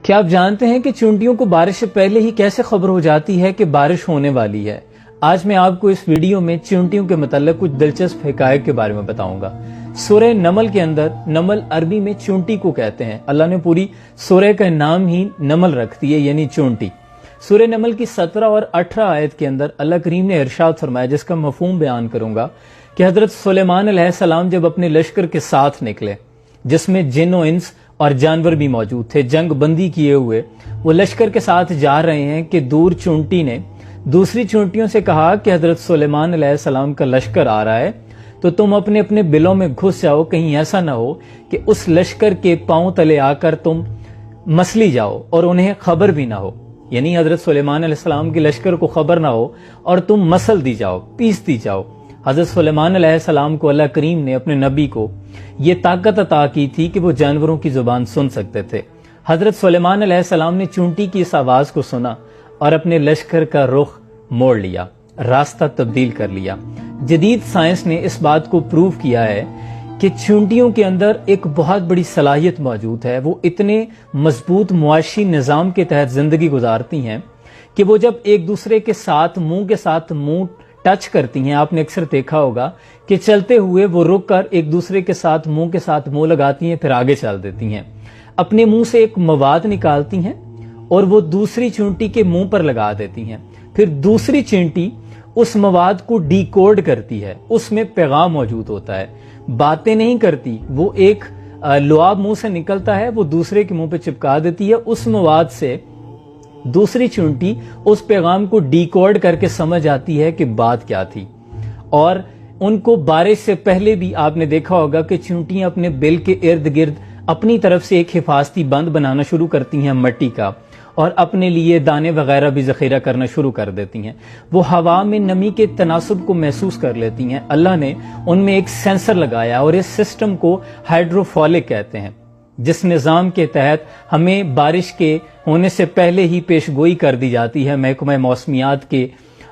کیا آپ جانتے ہیں کہ چونٹیوں کو بارش سے پہلے ہی کیسے خبر ہو جاتی ہے کہ بارش ہونے والی ہے؟ آج میں آپ کو اس ویڈیو میں چونٹیوں کے متعلق کچھ دلچسپ حقائق کے بارے میں بتاؤں گا۔ سورہ نمل کے اندر، نمل عربی میں چونٹی کو کہتے ہیں۔ اللہ نے پوری سورہ کا نام ہی نمل رکھ دی ہے، یعنی چونٹی۔ سورہ نمل کی 17 اور 18 آیت کے اندر اللہ کریم نے ارشاد فرمایا، جس کا مفہوم بیان کروں گا، کہ حضرت سلیمان علیہ السلام جب اپنے لشکر کے ساتھ نکلے، جس میں جن و انس اور جانور بھی موجود تھے، جنگ بندی کیے ہوئے وہ لشکر کے ساتھ جا رہے ہیں کہ دور چونٹی نے دوسری چونٹیوں سے کہا کہ حضرت سلیمان علیہ السلام کا لشکر آ رہا ہے، تو تم اپنے اپنے بلوں میں گھس جاؤ، کہیں ایسا نہ ہو کہ اس لشکر کے پاؤں تلے آ کر تم مسلی جاؤ اور انہیں خبر بھی نہ ہو، یعنی حضرت سلیمان علیہ السلام کے لشکر کو خبر نہ ہو اور تم مسل دی جاؤ، پیس دی جاؤ۔ حضرت سلیمان علیہ السلام کو اللہ کریم نے، اپنے نبی کو، یہ طاقت عطا کی تھی کہ وہ جانوروں کی زبان سن سکتے تھے۔ حضرت سلیمان علیہ السلام نے چونٹی کی اس آواز کو سنا اور اپنے لشکر کا رخ موڑ لیا، راستہ تبدیل کر لیا۔ جدید سائنس نے اس بات کو پروو کیا ہے کہ چونٹیوں کے اندر ایک بہت بڑی صلاحیت موجود ہے۔ وہ اتنے مضبوط معاشی نظام کے تحت زندگی گزارتی ہیں کہ وہ جب ایک دوسرے کے ساتھ منہ کے ساتھ منہ ٹچ کرتی ہیں، آپ نے اکثر دیکھا ہوگا کہ چلتے ہوئے وہ رک کر ایک دوسرے کے ساتھ منہ لگاتی ہیں، پھر آگے چل دیتی ہیں۔ اپنے منہ سے ایک مواد نکالتی ہیں اور وہ دوسری چونٹی کے منہ پر لگا دیتی ہیں، پھر دوسری چونٹی اس مواد کو ڈی کوڈ کرتی ہے، اس میں پیغام موجود ہوتا ہے۔ باتیں نہیں کرتی، وہ ایک لعاب منہ سے نکلتا ہے، وہ دوسرے کے منہ پہ چپکا دیتی ہے، اس مواد سے دوسری چونٹی اس پیغام کو ڈی کوڈ کر کے سمجھ آتی ہے کہ بات کیا تھی۔ اور ان کو بارش سے پہلے بھی آپ نے دیکھا ہوگا کہ چونٹیاں اپنے بل کے ارد گرد اپنی طرف سے ایک حفاظتی بند بنانا شروع کرتی ہیں مٹی کا، اور اپنے لیے دانے وغیرہ بھی ذخیرہ کرنا شروع کر دیتی ہیں۔ وہ ہوا میں نمی کے تناسب کو محسوس کر لیتی ہیں۔ اللہ نے ان میں ایک سینسر لگایا اور اس سسٹم کو ہائیڈروفولک کہتے ہیں، جس نظام کے تحت ہمیں بارش کے ہونے سے پہلے ہی پیش گوئی کر دی جاتی ہے۔ محکمہ موسمیات کے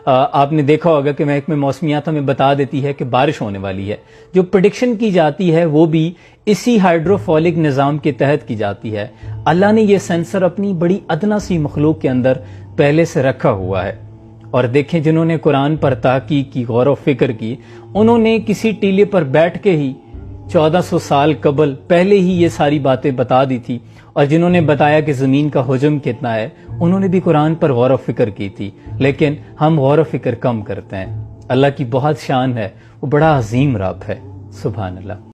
آپ نے دیکھا ہوگا کہ محکمہ موسمیات ہمیں بتا دیتی ہے کہ بارش ہونے والی ہے۔ جو پریڈکشن کی جاتی ہے وہ بھی اسی ہائیڈروفولک نظام کے تحت کی جاتی ہے۔ اللہ نے یہ سینسر اپنی بڑی ادنا سی مخلوق کے اندر پہلے سے رکھا ہوا ہے۔ اور دیکھیں، جنہوں نے قرآن پر تحقیق کی، غور و فکر کی، انہوں نے کسی ٹیلے پر بیٹھ کے ہی 1400 سال قبل پہلے ہی یہ ساری باتیں بتا دی تھی، اور جنہوں نے بتایا کہ زمین کا حجم کتنا ہے، انہوں نے بھی قرآن پر غور و فکر کی تھی۔ لیکن ہم غور و فکر کم کرتے ہیں۔ اللہ کی بہت شان ہے، وہ بڑا عظیم رب ہے۔ سبحان اللہ۔